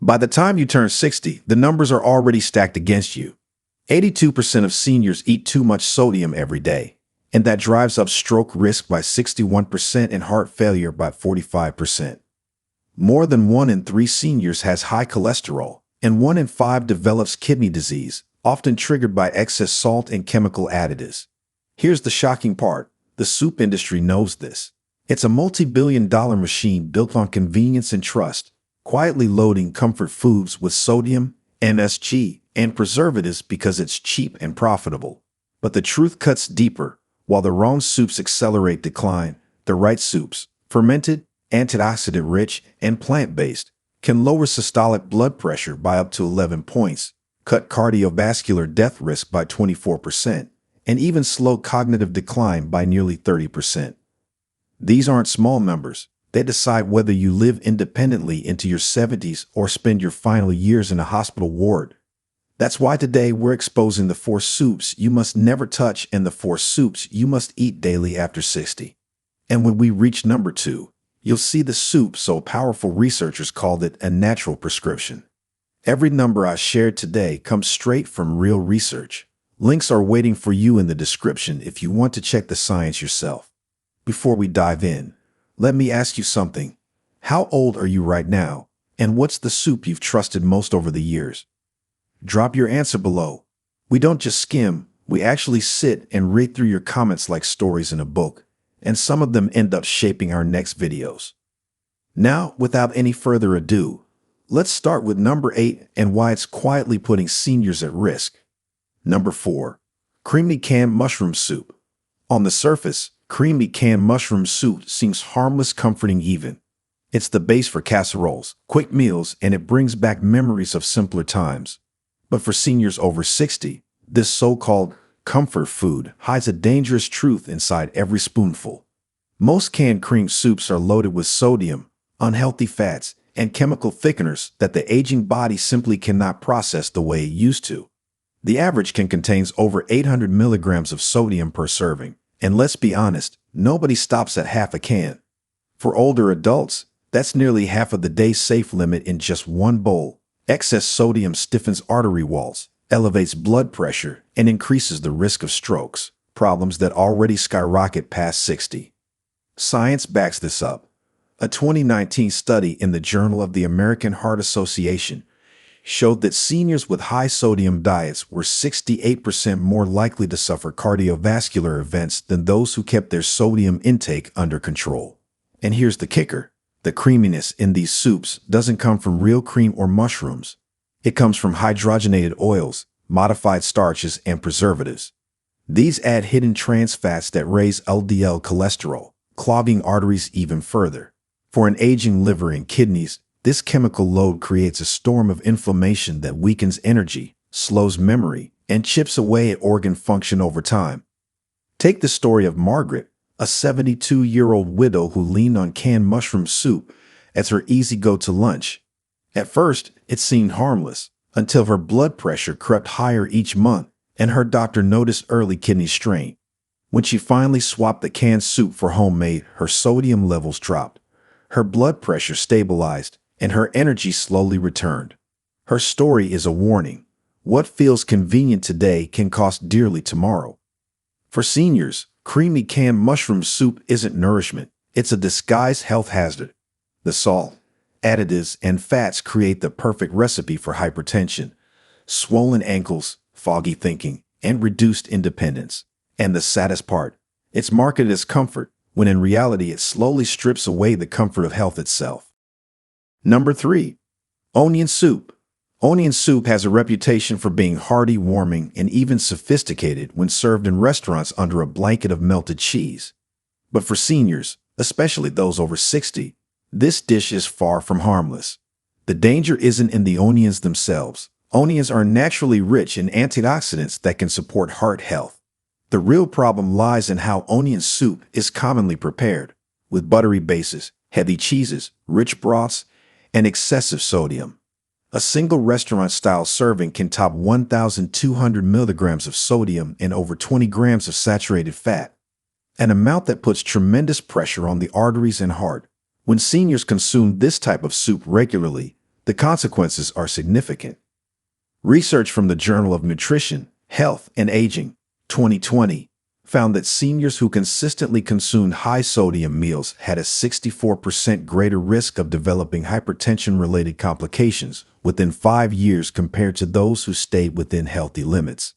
By the time you turn 60, the numbers are already stacked against you. 82% of seniors eat too much sodium every day, and that drives up stroke risk by 61% and heart failure by 45%. More than 1 in 3 seniors has high cholesterol, and 1 in 5 develops kidney disease, often triggered by excess salt and chemical additives. Here's the shocking part. The soup industry knows this. It's a multi-billion-dollar machine built on convenience and trust, quietly loading comfort foods with sodium, MSG, and preservatives because it's cheap and profitable. But the truth cuts deeper. While the wrong soups accelerate decline, the right soups, fermented, antioxidant-rich, and plant-based, can lower systolic blood pressure by up to 11 points, cut cardiovascular death risk by 24%, and even slow cognitive decline by nearly 30%. These aren't small numbers. They decide whether you live independently into your 70s or spend your final years in a hospital ward. That's why today we're exposing the 4 soups you must never touch and the 4 soups you must eat daily after 60. And when we reach number 2, you'll see the soup so powerful researchers called it a natural prescription. Every number I shared today comes straight from real research. Links are waiting for you in the description if you want to check the science yourself. Before we dive in, let me ask you something. How old are you right now? And what's the soup you've trusted most over the years? Drop your answer below. We don't just skim, we actually sit and read through your comments like stories in a book, and some of them end up shaping our next videos. Now, without any further ado, let's start with number 8 and why it's quietly putting seniors at risk. Number 4. Creamy canned mushroom soup. On the surface, creamy canned mushroom soup seems harmless, comforting even. It's the base for casseroles, quick meals, and it brings back memories of simpler times. But for seniors over 60, this so-called comfort food hides a dangerous truth inside every spoonful. Most canned cream soups are loaded with sodium, unhealthy fats, and chemical thickeners that the aging body simply cannot process the way it used to. The average can contain over 800 milligrams of sodium per serving. And let's be honest, nobody stops at half a can. For older adults, that's nearly half of the day's safe limit in just one bowl. Excess sodium stiffens artery walls, elevates blood pressure, and increases the risk of strokes, problems that already skyrocket past 60. Science backs this up. A 2019 study in the Journal of the American Heart Association showed that seniors with high sodium diets were 68% more likely to suffer cardiovascular events than those who kept their sodium intake under control. And here's the kicker. The creaminess in these soups doesn't come from real cream or mushrooms. It comes from hydrogenated oils, modified starches, and preservatives. These add hidden trans fats that raise LDL cholesterol, clogging arteries even further. For an aging liver and kidneys, this chemical load creates a storm of inflammation that weakens energy, slows memory, and chips away at organ function over time. Take the story of Margaret, a 72-year-old widow who leaned on canned mushroom soup as her easy go-to lunch. At first, it seemed harmless, until her blood pressure crept higher each month and her doctor noticed early kidney strain. When she finally swapped the canned soup for homemade, her sodium levels dropped, her blood pressure stabilized, and her energy slowly returned. Her story is a warning. What feels convenient today can cost dearly tomorrow. For seniors, creamy canned mushroom soup isn't nourishment. It's a disguised health hazard. The salt, additives, and fats create the perfect recipe for hypertension, swollen ankles, foggy thinking, and reduced independence. And the saddest part, it's marketed as comfort, when in reality it slowly strips away the comfort of health itself. Number 3. Onion soup. Onion soup has a reputation for being hearty, warming, and even sophisticated when served in restaurants under a blanket of melted cheese. But for seniors, especially those over 60, this dish is far from harmless. The danger isn't in the onions themselves. Onions are naturally rich in antioxidants that can support heart health. The real problem lies in how onion soup is commonly prepared, with buttery bases, heavy cheeses, rich broths, and excessive sodium. A single restaurant-style serving can top 1,200 milligrams of sodium and over 20 grams of saturated fat, an amount that puts tremendous pressure on the arteries and heart. When seniors consume this type of soup regularly, The consequences are significant. Research from the Journal of Nutrition, Health, and Aging, 2020, found that seniors who consistently consumed high-sodium meals had a 64% greater risk of developing hypertension-related complications within 5 years compared to those who stayed within healthy limits.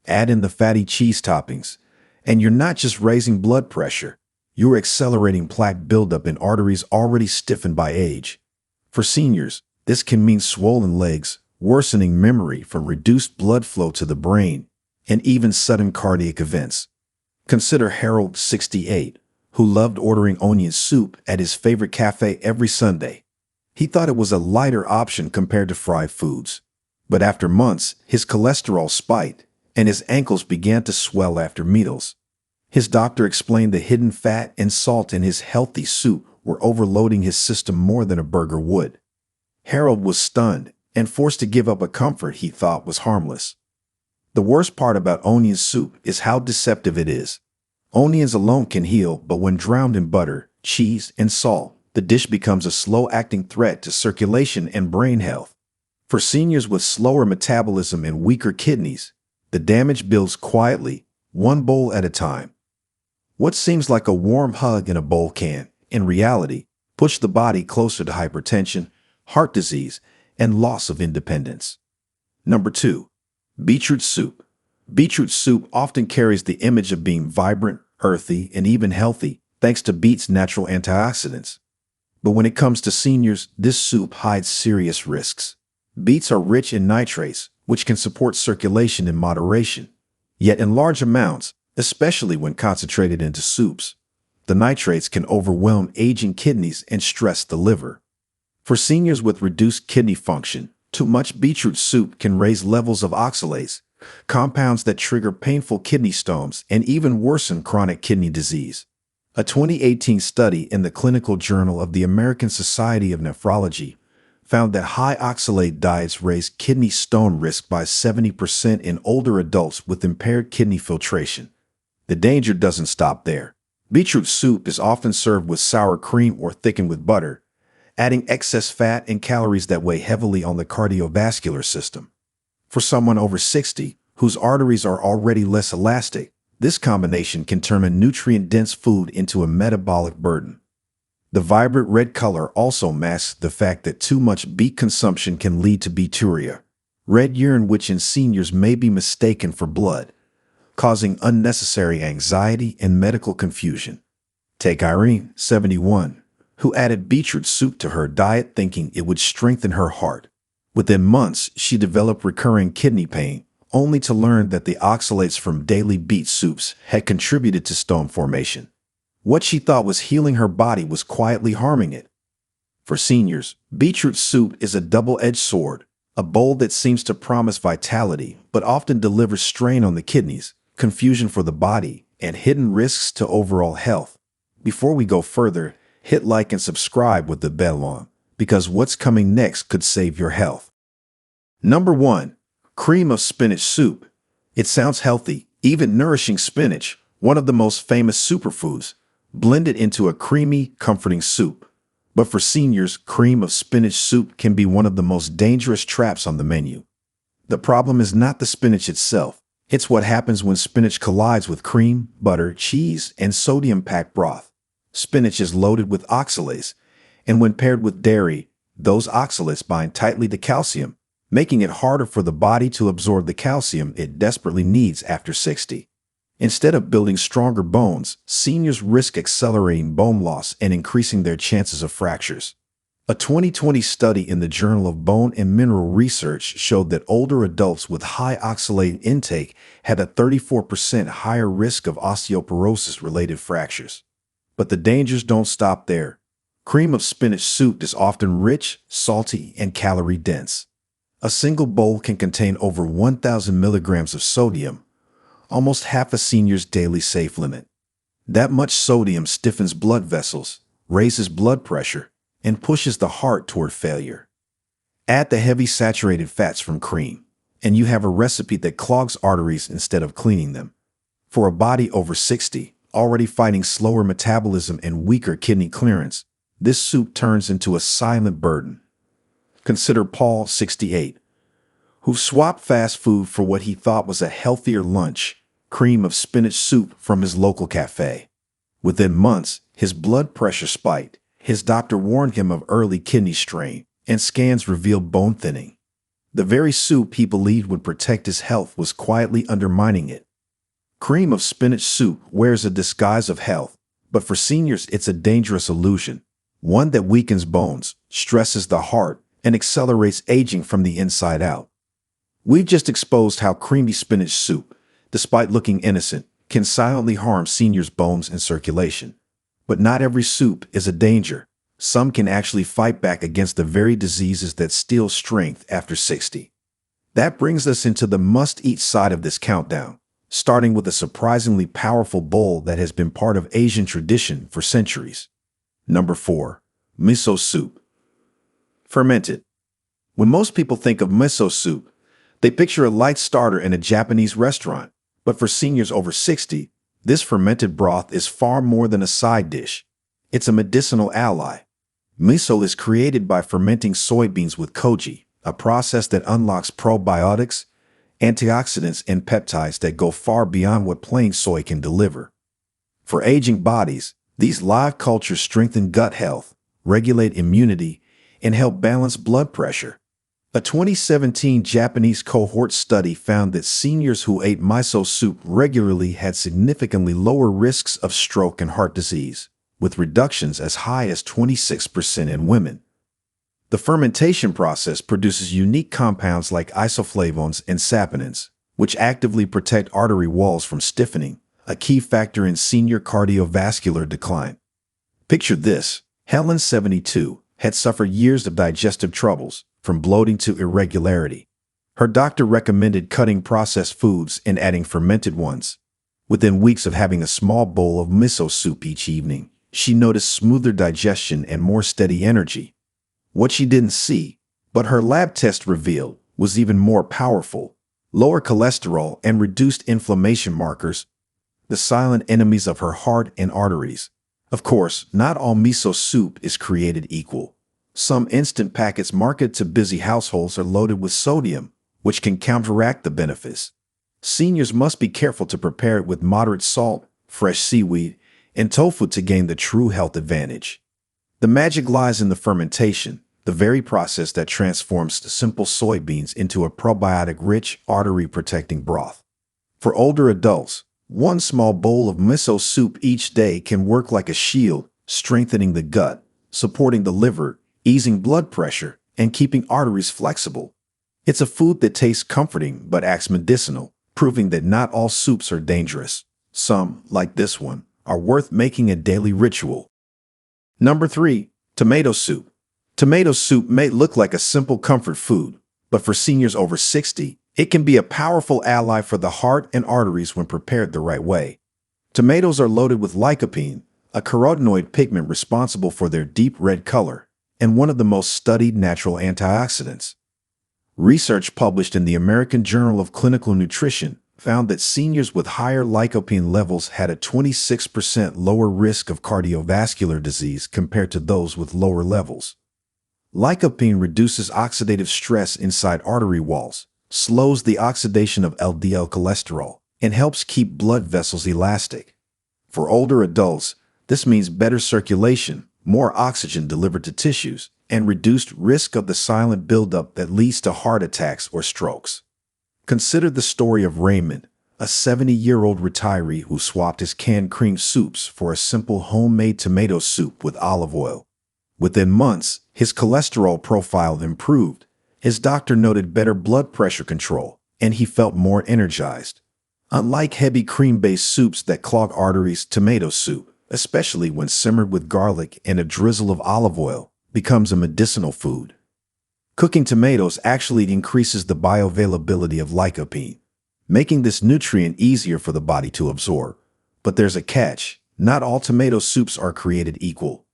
Add in the fatty cheese toppings, and you're not just raising blood pressure, you're accelerating plaque buildup in arteries already stiffened by age. For seniors, this can mean swollen legs, worsening memory from reduced blood flow to the brain, and even sudden cardiac events. Consider Harold, 68, who loved ordering onion soup at his favorite cafe every Sunday. He thought it was a lighter option compared to fried foods. But after months, his cholesterol spiked, and his ankles began to swell after meals. His doctor explained the hidden fat and salt in his healthy soup were overloading his system more than a burger would. Harold was stunned and forced to give up a comfort he thought was harmless. The worst part about onion soup is how deceptive it is. Onions alone can heal, but when drowned in butter, cheese, and salt, the dish becomes a slow-acting threat to circulation and brain health. For seniors with slower metabolism and weaker kidneys, the damage builds quietly, one bowl at a time. What seems like a warm hug in a bowl can, in reality, push the body closer to hypertension, heart disease, and loss of independence. Number 2. Beetroot soup. Beetroot soup often carries the image of being vibrant, earthy, and even healthy, thanks to beet's natural antioxidants. But when it comes to seniors, this soup hides serious risks. Beets are rich in nitrates, which can support circulation in moderation. Yet in large amounts, especially when concentrated into soups, the nitrates can overwhelm aging kidneys and stress the liver. For seniors with reduced kidney function, too much beetroot soup can raise levels of oxalates, compounds that trigger painful kidney stones and even worsen chronic kidney disease. A 2018 study in the Clinical Journal of the American Society of Nephrology found that high oxalate diets raise kidney stone risk by 70% in older adults with impaired kidney filtration. The danger doesn't stop there. Beetroot soup is often served with sour cream or thickened with butter, adding excess fat and calories that weigh heavily on the cardiovascular system. For someone over 60, whose arteries are already less elastic, this combination can turn a nutrient-dense food into a metabolic burden. The vibrant red color also masks the fact that too much beet consumption can lead to beeturia, red urine which in seniors may be mistaken for blood, causing unnecessary anxiety and medical confusion. Take Irene, 71, who added beetroot soup to her diet thinking it would strengthen her heart. Within months, she developed recurring kidney pain, only to learn that the oxalates from daily beet soups had contributed to stone formation. What she thought was healing her body was quietly harming it. For seniors, beetroot soup is a double-edged sword, a bowl that seems to promise vitality but often delivers strain on the kidneys, confusion for the body, and hidden risks to overall health. Before we go further, hit like and subscribe with the bell on, because what's coming next could save your health. Number 1. Cream of spinach soup. It sounds healthy, even nourishing spinach, one of the most famous superfoods, blended into a creamy, comforting soup. But for seniors, cream of spinach soup can be one of the most dangerous traps on the menu. The problem is not the spinach itself. It's what happens when spinach collides with cream, butter, cheese, and sodium-packed broth. Spinach is loaded with oxalates, and when paired with dairy, those oxalates bind tightly to calcium, making it harder for the body to absorb the calcium it desperately needs after 60. Instead of building stronger bones, seniors risk accelerating bone loss and increasing their chances of fractures. A 2020 study in the Journal of Bone and Mineral Research showed that older adults with high oxalate intake had a 34% higher risk of osteoporosis-related fractures. But the dangers don't stop there. Cream of spinach soup is often rich, salty, and calorie-dense. A single bowl can contain over 1,000 milligrams of sodium, almost half a senior's daily safe limit. That much sodium stiffens blood vessels, raises blood pressure, and pushes the heart toward failure. Add the heavy saturated fats from cream, and you have a recipe that clogs arteries instead of cleaning them. For a body over 60, already fighting slower metabolism and weaker kidney clearance, this soup turns into a silent burden. Consider Paul, 68, who swapped fast food for what he thought was a healthier lunch, cream of spinach soup from his local cafe. Within months, his blood pressure spiked. His doctor warned him of early kidney strain, and scans revealed bone thinning. The very soup he believed would protect his health was quietly undermining it. Cream of spinach soup wears a disguise of health, but for seniors it's a dangerous illusion, one that weakens bones, stresses the heart, and accelerates aging from the inside out. We've just exposed how creamy spinach soup, despite looking innocent, can silently harm seniors' bones and circulation. But not every soup is a danger. Some can actually fight back against the very diseases that steal strength after 60. That brings us into the must-eat side of this countdown, starting with a surprisingly powerful bowl that has been part of Asian tradition for centuries. Number 4. Miso soup. Fermented. When most people think of miso soup, they picture a light starter in a Japanese restaurant. But for seniors over 60, this fermented broth is far more than a side dish. It's a medicinal ally. Miso is created by fermenting soybeans with koji, a process that unlocks probiotics, antioxidants, and peptides that go far beyond what plain soy can deliver. For aging bodies, these live cultures strengthen gut health, regulate immunity, and help balance blood pressure. A 2017 Japanese cohort study found that seniors who ate miso soup regularly had significantly lower risks of stroke and heart disease, with reductions as high as 26% in women. The fermentation process produces unique compounds like isoflavones and saponins, which actively protect artery walls from stiffening, a key factor in senior cardiovascular decline. Picture this: Helen, 72, had suffered years of digestive troubles, from bloating to irregularity. Her doctor recommended cutting processed foods and adding fermented ones. Within weeks of having a small bowl of miso soup each evening, she noticed smoother digestion and more steady energy. What she didn't see, but her lab test revealed, was even more powerful: lower cholesterol and reduced inflammation markers, the silent enemies of her heart and arteries. Of course, not all miso soup is created equal. Some instant packets marketed to busy households are loaded with sodium, which can counteract the benefits. Seniors must be careful to prepare it with moderate salt, fresh seaweed, and tofu to gain the true health advantage. The magic lies in the fermentation, the very process that transforms the simple soybeans into a probiotic-rich, artery-protecting broth. For older adults, one small bowl of miso soup each day can work like a shield, strengthening the gut, supporting the liver, easing blood pressure, and keeping arteries flexible. It's a food that tastes comforting but acts medicinal, proving that not all soups are dangerous. Some, like this one, are worth making a daily ritual. Number 3. Tomato soup. Tomato soup may look like a simple comfort food, but for seniors over 60, it can be a powerful ally for the heart and arteries when prepared the right way. Tomatoes are loaded with lycopene, a carotenoid pigment responsible for their deep red color, and one of the most studied natural antioxidants. Research published in the American Journal of Clinical Nutrition found that seniors with higher lycopene levels had a 26% lower risk of cardiovascular disease compared to those with lower levels. Lycopene reduces oxidative stress inside artery walls, slows the oxidation of LDL cholesterol, and helps keep blood vessels elastic. For older adults, this means better circulation, more oxygen delivered to tissues, and reduced risk of the silent buildup that leads to heart attacks or strokes. Consider the story of Raymond, a 70-year-old retiree who swapped his canned cream soups for a simple homemade tomato soup with olive oil. Within months, his cholesterol profile improved, his doctor noted better blood pressure control, and he felt more energized. Unlike heavy cream-based soups that clog arteries, tomato soup, especially when simmered with garlic and a drizzle of olive oil, becomes a medicinal food. Cooking tomatoes actually increases the bioavailability of lycopene, making this nutrient easier for the body to absorb. But there's a catch: not all tomato soups are created equal.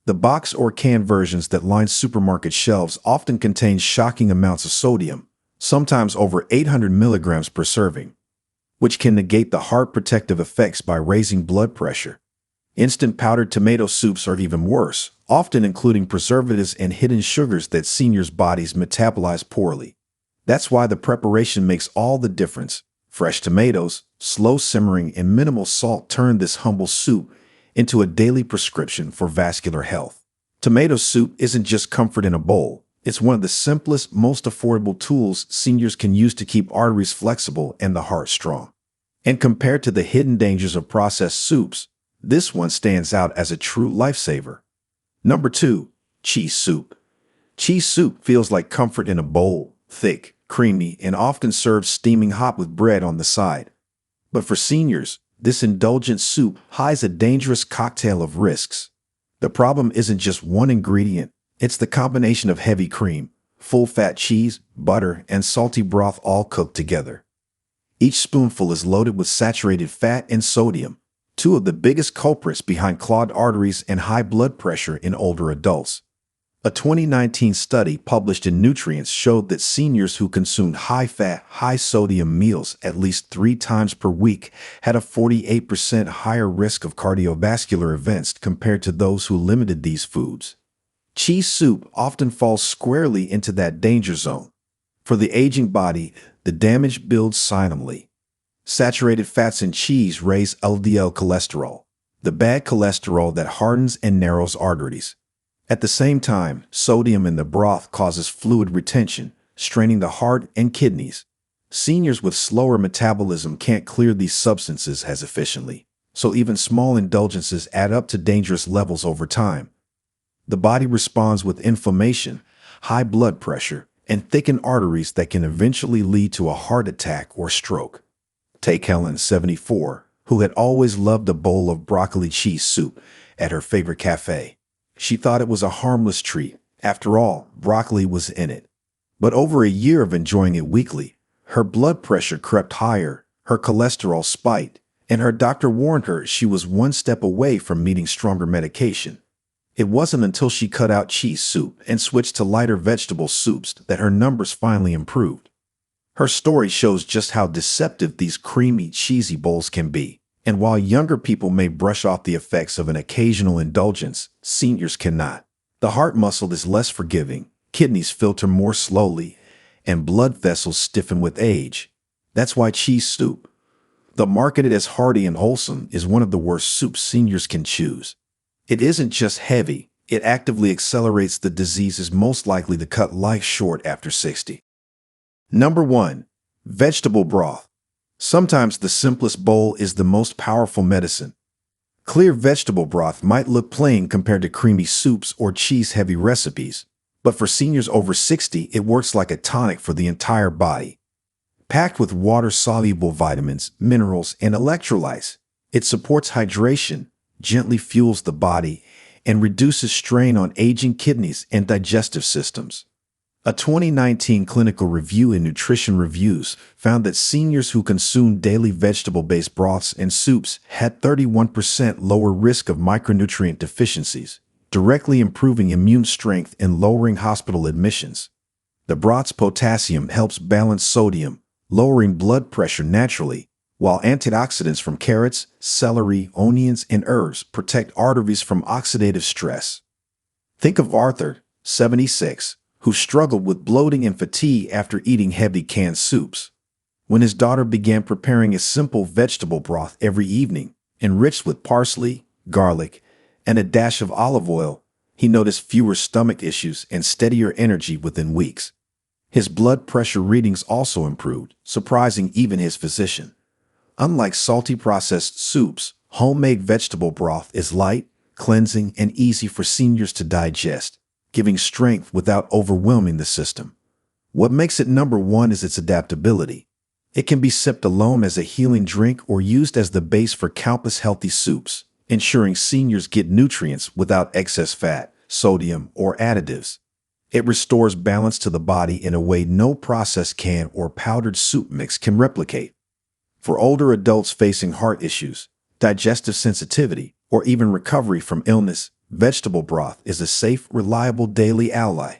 The box or canned versions that line supermarket shelves often contain shocking amounts of sodium, sometimes over 800 milligrams per serving, which can negate the heart protective effects by raising blood pressure. Instant powdered tomato soups are even worse, often including preservatives and hidden sugars that seniors' bodies metabolize poorly. That's why the preparation makes all the difference. Fresh tomatoes, slow simmering, and minimal salt turn this humble soup into a daily prescription for vascular health. Tomato soup isn't just comfort in a bowl. It's one of the simplest, most affordable tools seniors can use to keep arteries flexible and the heart strong. And compared to the hidden dangers of processed soups, this one stands out as a true lifesaver. Number 2. Cheese soup. Cheese soup feels like comfort in a bowl, thick, creamy, and often served steaming hot with bread on the side. But for seniors, this indulgent soup hides a dangerous cocktail of risks. The problem isn't just one ingredient, it's the combination of heavy cream, full-fat cheese, butter, and salty broth all cooked together. Each spoonful is loaded with saturated fat and sodium, two of the biggest culprits behind clogged arteries and high blood pressure in older adults. A 2019 study published in Nutrients showed that seniors who consumed high-fat, high-sodium meals at least 3 times per week had a 48% higher risk of cardiovascular events compared to those who limited these foods. Cheese soup often falls squarely into that danger zone. For the aging body, the damage builds silently. Saturated fats in cheese raise LDL cholesterol, the bad cholesterol that hardens and narrows arteries. At the same time, sodium in the broth causes fluid retention, straining the heart and kidneys. Seniors with slower metabolism can't clear these substances as efficiently, so even small indulgences add up to dangerous levels over time. The body responds with inflammation, high blood pressure, and thickened arteries that can eventually lead to a heart attack or stroke. Take Helen, 74, who had always loved a bowl of broccoli cheese soup at her favorite cafe. She thought it was a harmless treat. After all, broccoli was in it. But over a year of enjoying it weekly, her blood pressure crept higher, her cholesterol spiked, and her doctor warned her she was one step away from needing stronger medication. It wasn't until she cut out cheese soup and switched to lighter vegetable soups that her numbers finally improved. Her story shows just how deceptive these creamy, cheesy bowls can be. And while younger people may brush off the effects of an occasional indulgence, seniors cannot. The heart muscle is less forgiving, kidneys filter more slowly, and blood vessels stiffen with age. That's why cheese soup, though marketed as hearty and wholesome, is one of the worst soups seniors can choose. It isn't just heavy, it actively accelerates the diseases most likely to cut life short after 60. Number 1. Vegetable broth. Sometimes the simplest bowl is the most powerful medicine. Clear vegetable broth might look plain compared to creamy soups or cheese-heavy recipes, but for seniors over 60, it works like a tonic for the entire body. Packed with water-soluble vitamins, minerals, and electrolytes, it supports hydration, gently fuels the body, and reduces strain on aging kidneys and digestive systems. A 2019 clinical review in Nutrition Reviews found that seniors who consumed daily vegetable-based broths and soups had 31% lower risk of micronutrient deficiencies, directly improving immune strength and lowering hospital admissions. The broth's potassium helps balance sodium, lowering blood pressure naturally, while antioxidants from carrots, celery, onions, and herbs protect arteries from oxidative stress. Think of Arthur, 76, who struggled with bloating and fatigue after eating heavy canned soups. When his daughter began preparing a simple vegetable broth every evening, enriched with parsley, garlic, and a dash of olive oil, he noticed fewer stomach issues and steadier energy within weeks. His blood pressure readings also improved, surprising even his physician. Unlike salty processed soups, homemade vegetable broth is light, cleansing, and easy for seniors to digest, giving strength without overwhelming the system. What makes it number 1 is its adaptability. It can be sipped alone as a healing drink or used as the base for countless healthy soups, ensuring seniors get nutrients without excess fat, sodium, or additives. It restores balance to the body in a way no processed can or powdered soup mix can replicate. For older adults facing heart issues, digestive sensitivity, or even recovery from illness, vegetable broth is a safe, reliable daily ally.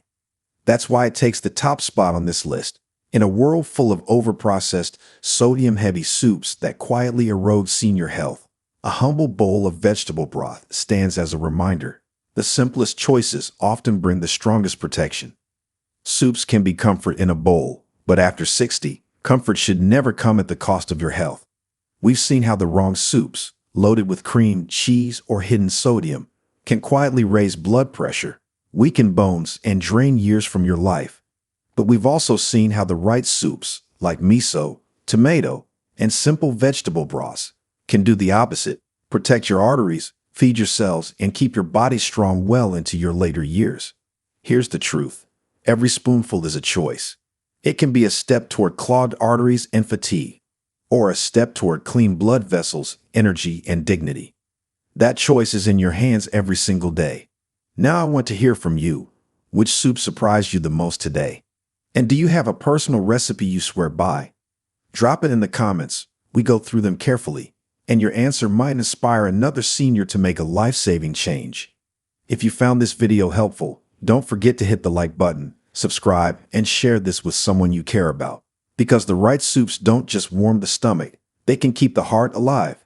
That's why it takes the top spot on this list. In a world full of overprocessed, sodium-heavy soups that quietly erode senior health, A humble bowl of vegetable broth stands as a reminder. The simplest choices often bring the strongest protection. Soups can be comfort in a bowl, but after 60, comfort should never come at the cost of your health. We've seen how the wrong soups, loaded with cream, cheese, or hidden sodium, can quietly raise blood pressure, weaken bones, and drain years from your life. But we've also seen how the right soups, like miso, tomato, and simple vegetable broths, can do the opposite: protect your arteries, feed your cells, and keep your body strong well into your later years. Here's the truth. Every spoonful is a choice. It can be a step toward clogged arteries and fatigue, or a step toward clean blood vessels, energy, and dignity. That choice is in your hands every single day. Now I want to hear from you. Which soup surprised you the most today? And do you have a personal recipe you swear by? Drop it in the comments. We go through them carefully, and your answer might inspire another senior to make a life-saving change. If you found this video helpful, don't forget to hit the like button, subscribe, and share this with someone you care about. Because the right soups don't just warm the stomach, they can keep the heart alive.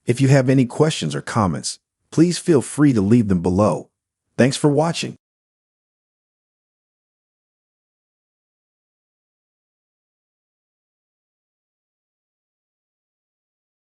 If you have any questions or comments, please feel free to leave them below. Thanks for watching.